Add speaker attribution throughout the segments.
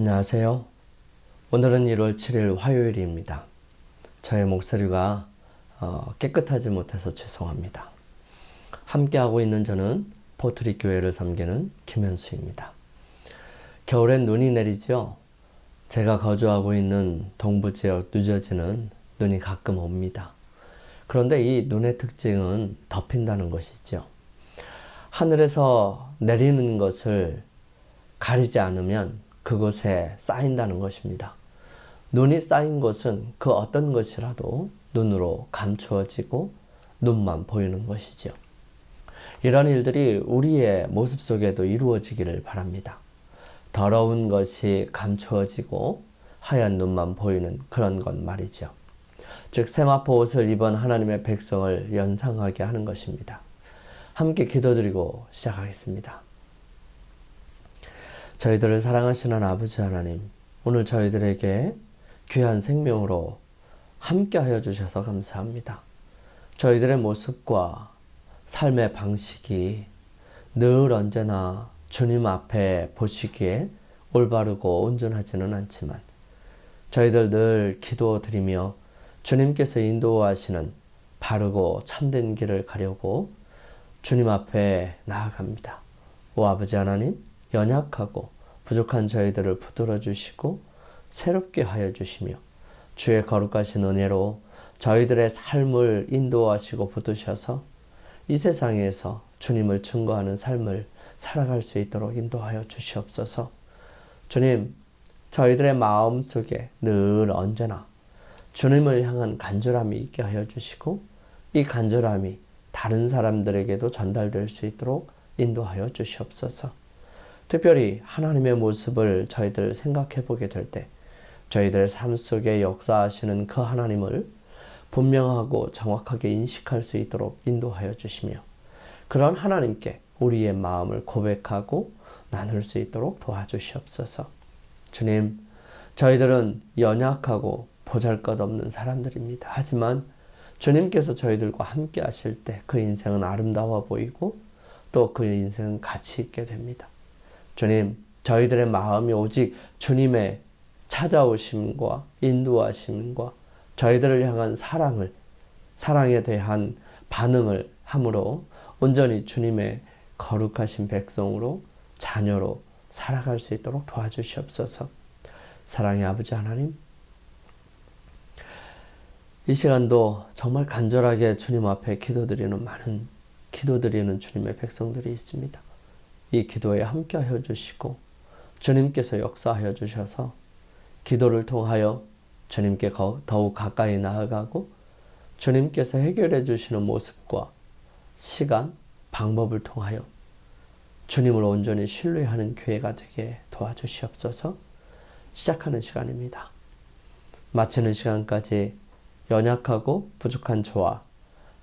Speaker 1: 안녕하세요. 오늘은 1월 7일 화요일입니다. 저의 목소리가 깨끗하지 못해서 죄송합니다. 함께하고 있는 저는 포트리 교회를 섬기는 김현수입니다. 겨울엔 눈이 내리죠. 제가 거주하고 있는 동부지역 뉴저지는 눈이 가끔 옵니다. 그런데 이 눈의 특징은 덮인다는 것이죠. 하늘에서 내리는 것을 가리지 않으면 그곳에 쌓인다는 것입니다. 눈이 쌓인 곳은 그 어떤 것이라도 눈으로 감추어지고 눈만 보이는 것이죠. 이런 일들이 우리의 모습 속에도 이루어지기를 바랍니다. 더러운 것이 감추어지고 하얀 눈만 보이는 그런 것 말이죠. 즉 세마포 옷을 입은 하나님의 백성을 연상하게 하는 것입니다. 함께 기도드리고 시작하겠습니다. 저희들을 사랑하시는 아버지 하나님, 오늘 저희들에게 귀한 생명으로 함께하여 주셔서 감사합니다. 저희들의 모습과 삶의 방식이 늘 언제나 주님 앞에 보시기에 올바르고 온전하지는 않지만 저희들 늘 기도드리며 주님께서 인도하시는 바르고 참된 길을 가려고 주님 앞에 나아갑니다. 오 아버지 하나님, 연약하고 부족한 저희들을 붙들어 주시고 새롭게 하여 주시며 주의 거룩하신 은혜로 저희들의 삶을 인도하시고 붙드셔서 이 세상에서 주님을 증거하는 삶을 살아갈 수 있도록 인도하여 주시옵소서. 주님, 저희들의 마음 속에 늘 언제나 주님을 향한 간절함이 있게 하여 주시고 이 간절함이 다른 사람들에게도 전달될 수 있도록 인도하여 주시옵소서. 특별히 하나님의 모습을 저희들 생각해 보게 될 때 저희들 삶 속에 역사하시는 그 하나님을 분명하고 정확하게 인식할 수 있도록 인도하여 주시며 그런 하나님께 우리의 마음을 고백하고 나눌 수 있도록 도와주시옵소서. 주님, 저희들은 연약하고 보잘것없는 사람들입니다. 하지만 주님께서 저희들과 함께 하실 때 그 인생은 아름다워 보이고 또 그 인생은 가치 있게 됩니다. 주님, 저희들의 마음이 오직 주님의 찾아오심과 인도하심과 저희들을 향한 사랑에 대한 반응을 함으로 온전히 주님의 거룩하신 백성으로 자녀로 살아갈 수 있도록 도와주시옵소서. 사랑의 아버지 하나님, 이 시간도 정말 간절하게 주님 앞에 많은 기도드리는 주님의 백성들이 있습니다. 이 기도에 함께하여 주시고 주님께서 역사하여 주셔서 기도를 통하여 주님께 더욱 가까이 나아가고 주님께서 해결해 주시는 모습과 시간, 방법을 통하여 주님을 온전히 신뢰하는 교회가 되게 도와주시옵소서. 시작하는 시간입니다. 마치는 시간까지 연약하고 부족한 저와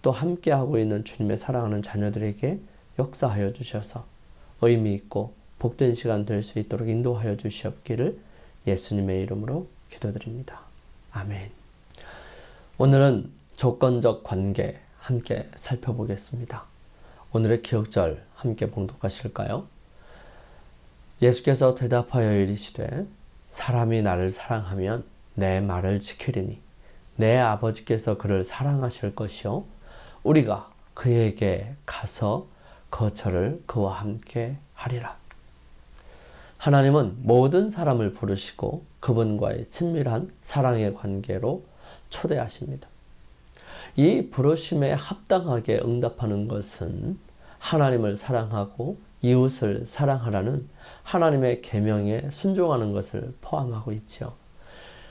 Speaker 1: 또 함께하고 있는 주님의 사랑하는 자녀들에게 역사하여 주셔서 의미 있고 복된 시간 될 수 있도록 인도하여 주시옵기를 예수님의 이름으로 기도드립니다. 아멘. 오늘은 조건적 관계 함께 살펴보겠습니다. 오늘의 기억절 함께 봉독하실까요? 예수께서 대답하여 이르시되 사람이 나를 사랑하면 내 말을 지키리니 내 아버지께서 그를 사랑하실 것이요 우리가 그에게 가서 거처를 그와 함께 하리라. 하나님은 모든 사람을 부르시고 그분과의 친밀한 사랑의 관계로 초대하십니다. 이 부르심에 합당하게 응답하는 것은 하나님을 사랑하고 이웃을 사랑하라는 하나님의 계명에 순종하는 것을 포함하고 있죠.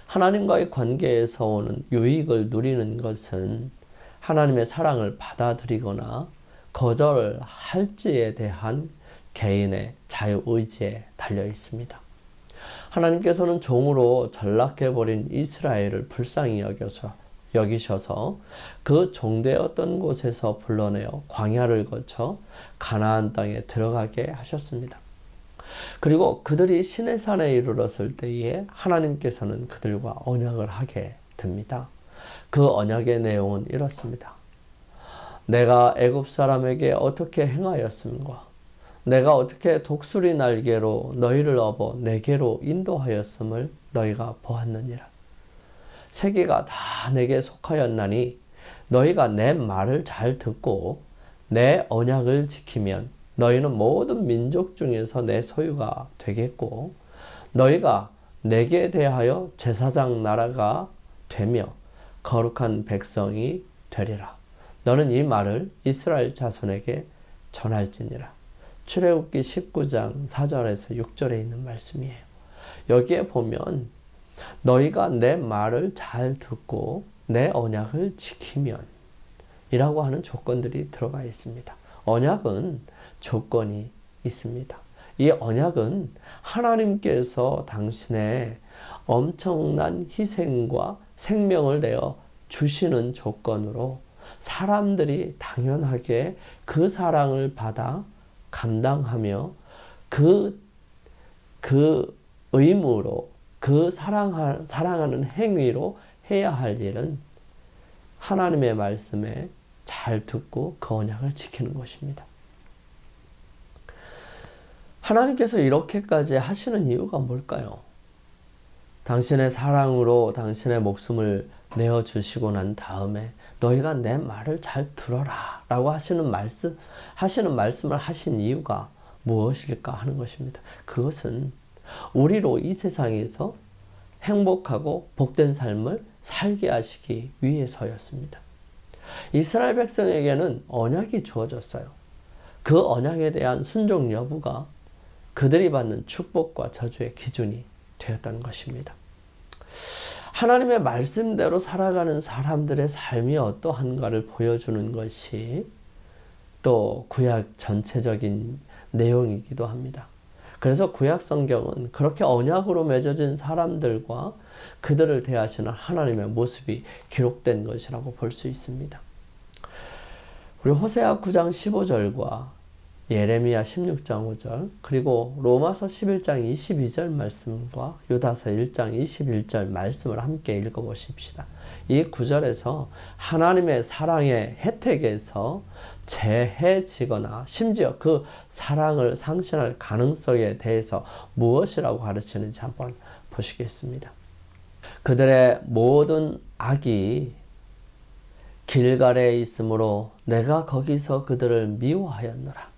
Speaker 1: 하나님과의 관계에서 오는 유익을 누리는 것은 하나님의 사랑을 받아들이거나 거절할지에 대한 개인의 자유의지에 달려 있습니다. 하나님께서는 종으로 전락해버린 이스라엘을 불쌍히 여기셔서 그 종되었던 곳에서 불러내어 광야를 거쳐 가나안 땅에 들어가게 하셨습니다. 그리고 그들이 시내산에 이르렀을 때에 하나님께서는 그들과 언약을 하게 됩니다. 그 언약의 내용은 이렇습니다. 내가 애굽 사람에게 어떻게 행하였음과 내가 어떻게 독수리 날개로 너희를 업어 내게로 인도하였음을 너희가 보았느니라. 세계가 다 내게 속하였나니 너희가 내 말을 잘 듣고 내 언약을 지키면 너희는 모든 민족 중에서 내 소유가 되겠고 너희가 내게 대하여 제사장 나라가 되며 거룩한 백성이 되리라. 너는 이 말을 이스라엘 자손에게 전할지니라. 출애굽기 19장 4절에서 6절에 있는 말씀이에요. 여기에 보면 너희가 내 말을 잘 듣고 내 언약을 지키면 이라고 하는 조건들이 들어가 있습니다. 언약은 조건이 있습니다. 이 언약은 하나님께서 당신의 엄청난 희생과 생명을 내어 주시는 조건으로 사람들이 당연하게 그 사랑을 받아 감당하며 그 의무로 그 사랑하는 행위로 해야 할 일은 하나님의 말씀에 잘 듣고 그 언약을 지키는 것입니다. 하나님께서 이렇게까지 하시는 이유가 뭘까요? 당신의 사랑으로 당신의 목숨을 내어주시고 난 다음에 너희가 내 말을 잘 들어라 라고 하시는 말씀을 하신 이유가 무엇일까 하는 것입니다. 그것은 우리로 이 세상에서 행복하고 복된 삶을 살게 하시기 위해서였습니다. 이스라엘 백성에게는 언약이 주어졌어요. 그 언약에 대한 순종 여부가 그들이 받는 축복과 저주의 기준이 되었다는 것입니다. 하나님의 말씀대로 살아가는 사람들의 삶이 어떠한가를 보여주는 것이 또 구약 전체적인 내용이기도 합니다. 그래서 구약 성경은 그렇게 언약으로 맺어진 사람들과 그들을 대하시는 하나님의 모습이 기록된 것이라고 볼 수 있습니다. 우리 호세아 9장 15절과 예레미야 16장 5절 그리고 로마서 11장 22절 말씀과 유다서 1장 21절 말씀을 함께 읽어보십시다. 이 구절에서 하나님의 사랑의 혜택에서 제해지거나 심지어 그 사랑을 상실할 가능성에 대해서 무엇이라고 가르치는지 한번 보시겠습니다. 그들의 모든 악이 길갈에 있으므로 내가 거기서 그들을 미워하였노라.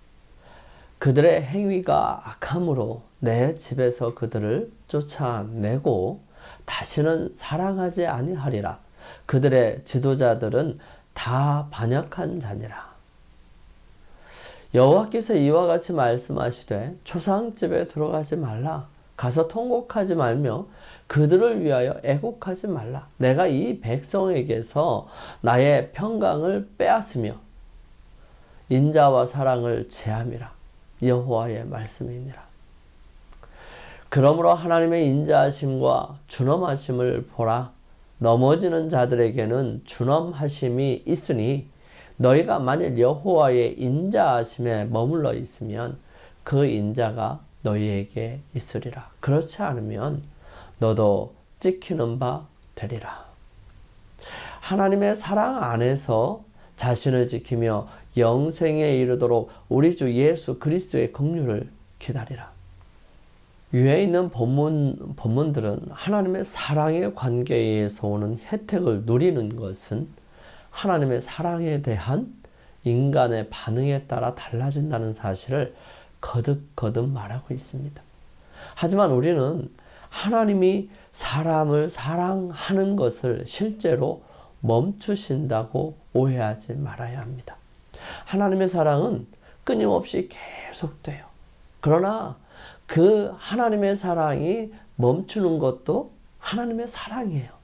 Speaker 1: 그들의 행위가 악함으로 내 집에서 그들을 쫓아내고 다시는 사랑하지 아니하리라. 그들의 지도자들은 다 반역한 자니라. 여호와께서 이와 같이 말씀하시되 초상집에 들어가지 말라. 가서 통곡하지 말며 그들을 위하여 애곡하지 말라. 내가 이 백성에게서 나의 평강을 빼앗으며 인자와 사랑을 제함이라. 여호와의 말씀이니라. 그러므로 하나님의 인자하심과 준엄하심을 보라. 넘어지는 자들에게는 준엄하심이 있으니 너희가 만일 여호와의 인자하심에 머물러 있으면 그 인자가 너희에게 있으리라. 그렇지 않으면 너도 찍히는 바 되리라. 하나님의 사랑 안에서 자신을 지키며 영생에 이르도록 우리 주 예수 그리스도의 긍휼을 기다리라. 위에 있는 본문들은 하나님의 사랑의 관계에서 오는 혜택을 누리는 것은 하나님의 사랑에 대한 인간의 반응에 따라 달라진다는 사실을 거듭거듭 말하고 있습니다. 하지만 우리는 하나님이 사람을 사랑하는 것을 실제로 멈추신다고 오해하지 말아야 합니다. 하나님의 사랑은 끊임없이 계속돼요. 그러나 그 하나님의 사랑이 멈추는 것도 하나님의 사랑이에요.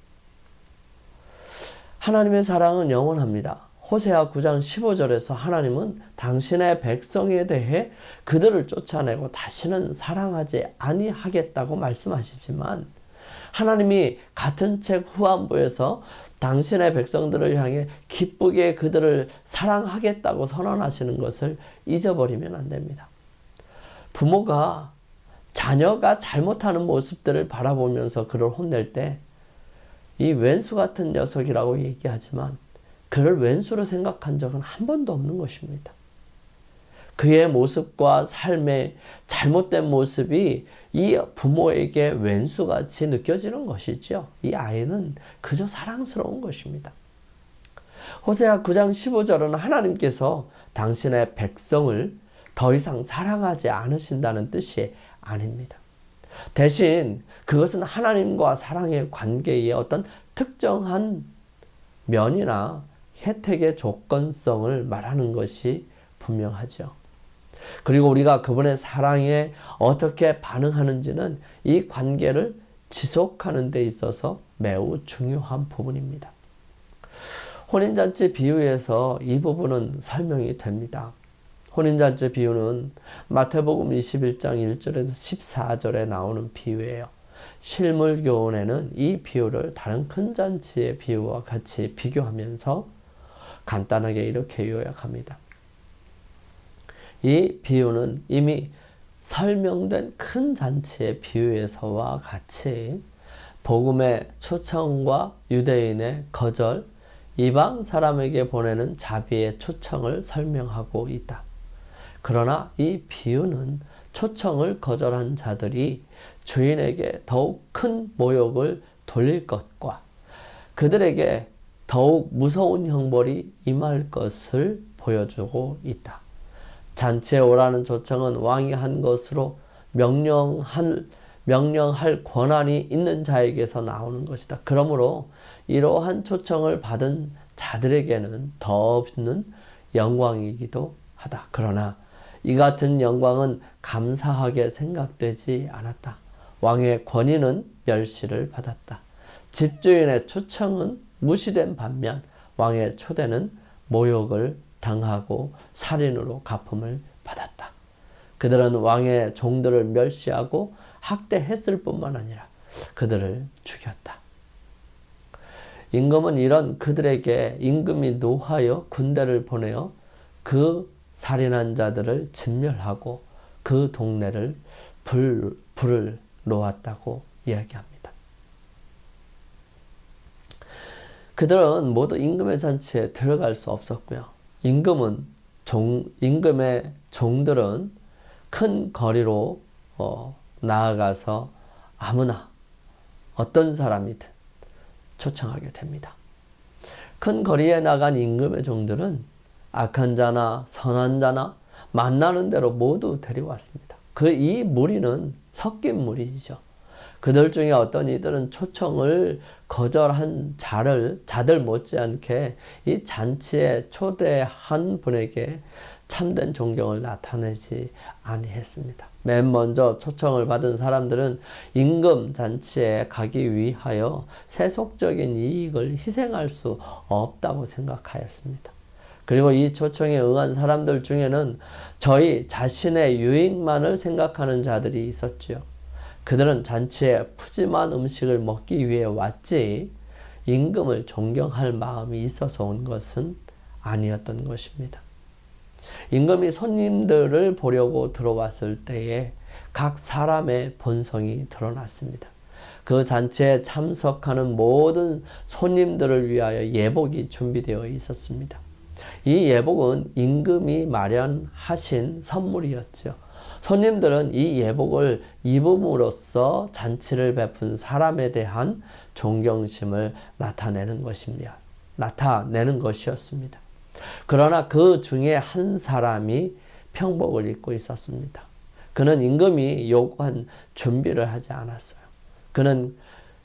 Speaker 1: 하나님의 사랑은 영원합니다. 호세아 9장 15절에서 하나님은 당신의 백성에 대해 그들을 쫓아내고 다시는 사랑하지 아니하겠다고 말씀하시지만 하나님이 같은 책 후한부에서 당신의 백성들을 향해 기쁘게 그들을 사랑하겠다고 선언하시는 것을 잊어버리면 안 됩니다. 부모가 자녀가 잘못하는 모습들을 바라보면서 그를 혼낼 때 이 왼수 같은 녀석이라고 얘기하지만 그를 왼수로 생각한 적은 한 번도 없는 것입니다. 그의 모습과 삶의 잘못된 모습이 이 부모에게 왼수같이 느껴지는 것이죠. 이 아이는 그저 사랑스러운 것입니다. 호세아 9장 15절은 하나님께서 당신의 백성을 더 이상 사랑하지 않으신다는 뜻이 아닙니다. 대신 그것은 하나님과 사랑의 관계의 어떤 특정한 면이나 혜택의 조건성을 말하는 것이 분명하죠. 그리고 우리가 그분의 사랑에 어떻게 반응하는지는 이 관계를 지속하는 데 있어서 매우 중요한 부분입니다. 혼인잔치 비유에서 이 부분은 설명이 됩니다. 혼인잔치 비유는 마태복음 21장 1절에서 14절에 나오는 비유예요. 실물교훈에는 이 비유를 다른 큰 잔치의 비유와 같이 비교하면서 간단하게 이렇게 요약합니다. 이 비유는 이미 설명된 큰 잔치의 비유에서와 같이 복음의 초청과 유대인의 거절, 이방 사람에게 보내는 자비의 초청을 설명하고 있다. 그러나 이 비유는 초청을 거절한 자들이 주인에게 더욱 큰 모욕을 돌릴 것과 그들에게 더욱 무서운 형벌이 임할 것을 보여주고 있다. 잔치에 오라는 초청은 왕이 한 것으로 명령할 권한이 있는 자에게서 나오는 것이다. 그러므로 이러한 초청을 받은 자들에게는 더 없는 영광이기도 하다. 그러나 이 같은 영광은 감사하게 생각되지 않았다. 왕의 권위는 멸시를 받았다. 집주인의 초청은 무시된 반면 왕의 초대는 모욕을 당하고 살인으로 갚음을 받았다. 그들은 왕의 종들을 멸시하고 학대했을 뿐만 아니라 그들을 죽였다. 임금은 이런 그들에게 임금이 노하여 군대를 보내어 그 살인한 자들을 진멸하고 그 동네를 불을 놓았다고 이야기합니다. 그들은 모두 임금의 잔치에 들어갈 수 없었고요. 임금의 종들은 큰 거리로 나아가서 아무나 어떤 사람이든 초청하게 됩니다. 큰 거리에 나간 임금의 종들은 악한 자나 선한 자나 만나는 대로 모두 데려왔습니다. 이 무리는 섞인 무리죠. 그들 중에 어떤 이들은 초청을 거절한 자들 못지않게 이 잔치에 초대한 분에게 참된 존경을 나타내지 아니했습니다. 맨 먼저 초청을 받은 사람들은 임금 잔치에 가기 위하여 세속적인 이익을 희생할 수 없다고 생각하였습니다. 그리고 이 초청에 응한 사람들 중에는 저희 자신의 유익만을 생각하는 자들이 있었지요. 그들은 잔치에 푸짐한 음식을 먹기 위해 왔지 임금을 존경할 마음이 있어서 온 것은 아니었던 것입니다. 임금이 손님들을 보려고 들어왔을 때에 각 사람의 본성이 드러났습니다. 그 잔치에 참석하는 모든 손님들을 위하여 예복이 준비되어 있었습니다. 이 예복은 임금이 마련하신 선물이었죠. 손님들은 이 예복을 입음으로써 잔치를 베푼 사람에 대한 존경심을 나타내는 것이었습니다. 그러나 그 중에 한 사람이 평복을 입고 있었습니다. 그는 임금이 요구한 준비를 하지 않았어요. 그는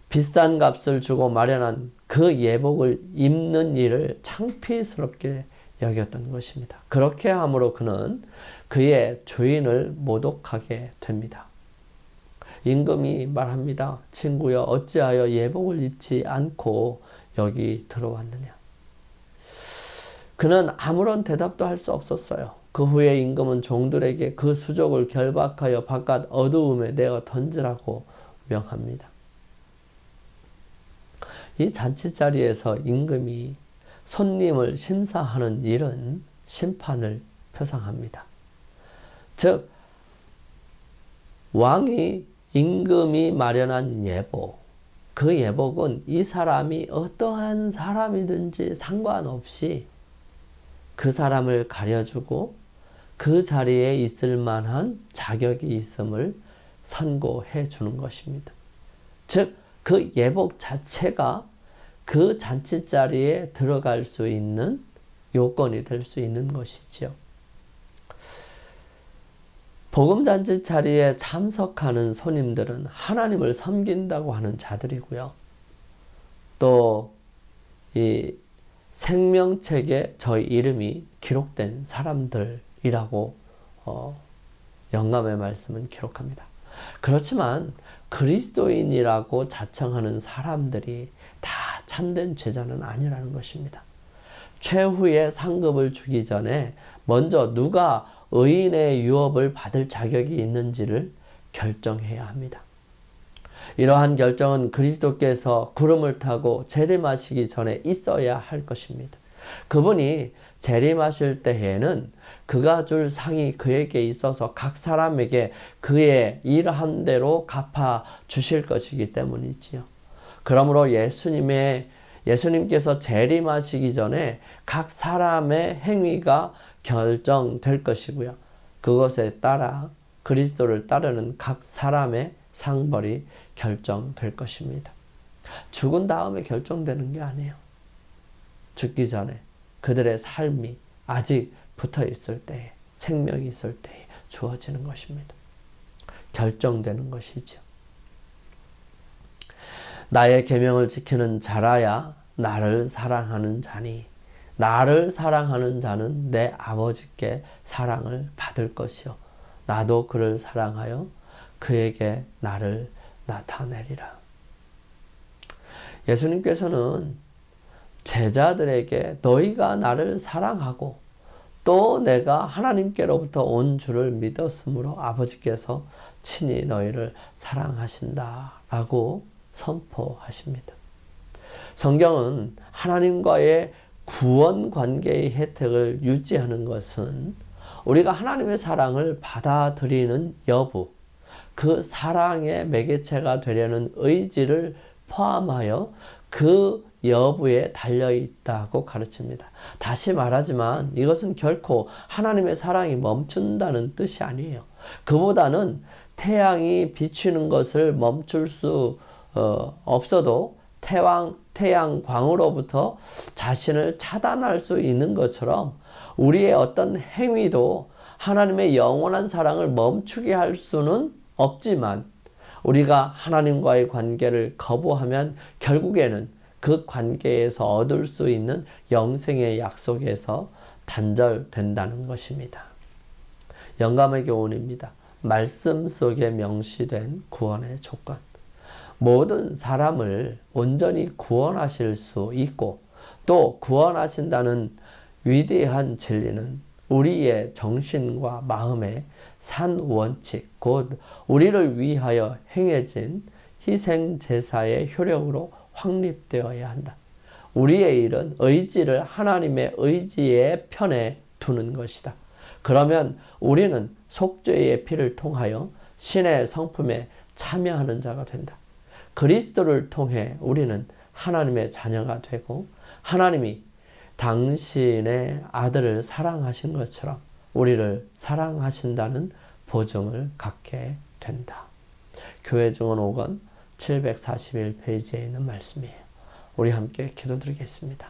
Speaker 1: 비싼 값을 주고 마련한 그 예복을 입는 일을 창피스럽게 여겼던 것입니다. 그렇게 함으로 그는 그의 주인을 모독하게 됩니다. 임금이 말합니다. 친구여, 어찌하여 예복을 입지 않고 여기 들어왔느냐? 그는 아무런 대답도 할 수 없었어요. 그 후에 임금은 종들에게 그 수족을 결박하여 바깥 어두움에 내어 던지라고 명합니다. 이 잔치자리에서 임금이 손님을 심사하는 일은 심판을 표상합니다. 즉 왕이 임금이 마련한 예복, 그 예복은 이 사람이 어떠한 사람이든지 상관없이 그 사람을 가려주고 그 자리에 있을 만한 자격이 있음을 선고해 주는 것입니다. 즉, 그 예복 자체가 그 잔치 자리에 들어갈 수 있는 요건이 될 수 있는 것이지요. 복음잔치 자리에 참석하는 손님들은 하나님을 섬긴다고 하는 자들이고요. 또 이 생명책에 저희 이름이 기록된 사람들이라고 영감의 말씀은 기록합니다. 그렇지만 그리스도인이라고 자청하는 사람들이 다 참된 제자는 아니라는 것입니다. 최후의 상급을 주기 전에 먼저 누가 의인의 유업을 받을 자격이 있는지를 결정해야 합니다. 이러한 결정은 그리스도께서 구름을 타고 재림하시기 전에 있어야 할 것입니다. 그분이 재림하실 때에는 그가 줄 상이 그에게 있어서 각 사람에게 그의 일한 대로 갚아 주실 것이기 때문이지요. 그러므로 예수님께서 재림하시기 전에 각 사람의 행위가 결정될 것이고요. 그것에 따라 그리스도를 따르는 각 사람의 상벌이 결정될 것입니다. 죽은 다음에 결정되는 게 아니에요. 죽기 전에 그들의 삶이 아직 붙어 있을 때에, 생명이 있을 때에 주어지는 것입니다. 결정되는 것이죠. 나의 계명을 지키는 자라야 나를 사랑하는 자니 나를 사랑하는 자는 내 아버지께 사랑을 받을 것이요 나도 그를 사랑하여 그에게 나를 나타내리라. 예수님께서는 제자들에게 너희가 나를 사랑하고 또 내가 하나님께로부터 온 줄을 믿었으므로 아버지께서 친히 너희를 사랑하신다라고 선포하십니다. 성경은 하나님과의 구원 관계의 혜택을 유지하는 것은 우리가 하나님의 사랑을 받아들이는 여부, 그 사랑의 매개체가 되려는 의지를 포함하여 그 여부에 달려있다고 가르칩니다. 다시 말하지만 이것은 결코 하나님의 사랑이 멈춘다는 뜻이 아니에요. 그보다는 태양이 비추는 것을 멈출 수 없어도 태양광으로부터 자신을 차단할 수 있는 것처럼 우리의 어떤 행위도 하나님의 영원한 사랑을 멈추게 할 수는 없지만 우리가 하나님과의 관계를 거부하면 결국에는 그 관계에서 얻을 수 있는 영생의 약속에서 단절된다는 것입니다. 영감의 교훈입니다. 말씀 속에 명시된 구원의 조건. 모든 사람을 온전히 구원하실 수 있고 또 구원하신다는 위대한 진리는 우리의 정신과 마음의 산 원칙, 곧 우리를 위하여 행해진 희생제사의 효력으로 확립되어야 한다. 우리의 일은 의지를 하나님의 의지의 편에 두는 것이다. 그러면 우리는 속죄의 피를 통하여 신의 성품에 참여하는 자가 된다. 그리스도를 통해 우리는 하나님의 자녀가 되고 하나님이 당신의 아들을 사랑하신 것처럼 우리를 사랑하신다는 보증을 갖게 된다. 교회증언 5권 741페이지에 있는 말씀이에요. 우리 함께 기도드리겠습니다.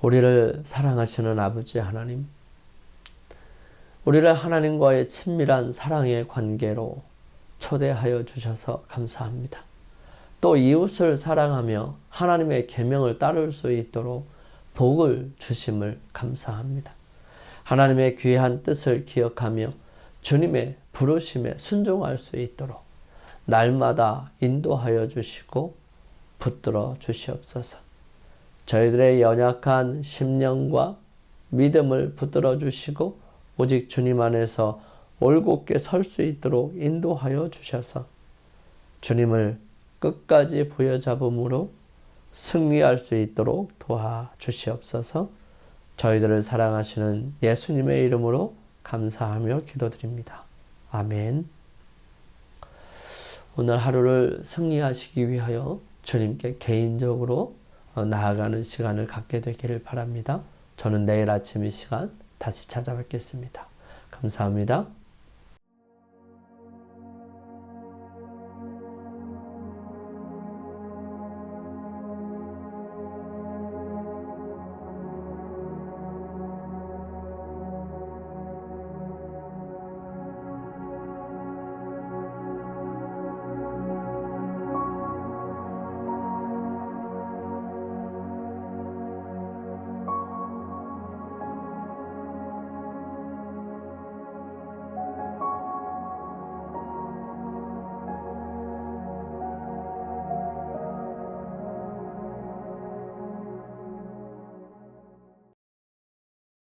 Speaker 1: 우리를 사랑하시는 아버지 하나님, 우리를 하나님과의 친밀한 사랑의 관계로 초대하여 주셔서 감사합니다. 또 이웃을 사랑하며 하나님의 계명을 따를 수 있도록 복을 주심을 감사합니다. 하나님의 귀한 뜻을 기억하며 주님의 부르심에 순종할 수 있도록 날마다 인도하여 주시고 붙들어 주시옵소서. 저희들의 연약한 심령과 믿음을 붙들어 주시고 오직 주님 안에서 올곧게 설 수 있도록 인도하여 주셔서 주님을 끝까지 부여잡음으로 승리할 수 있도록 도와주시옵소서. 저희들을 사랑하시는 예수님의 이름으로 감사하며 기도드립니다. 아멘. 오늘 하루를 승리하시기 위하여 주님께 개인적으로 나아가는 시간을 갖게 되기를 바랍니다. 저는 내일 아침 이 시간 다시 찾아뵙겠습니다. 감사합니다.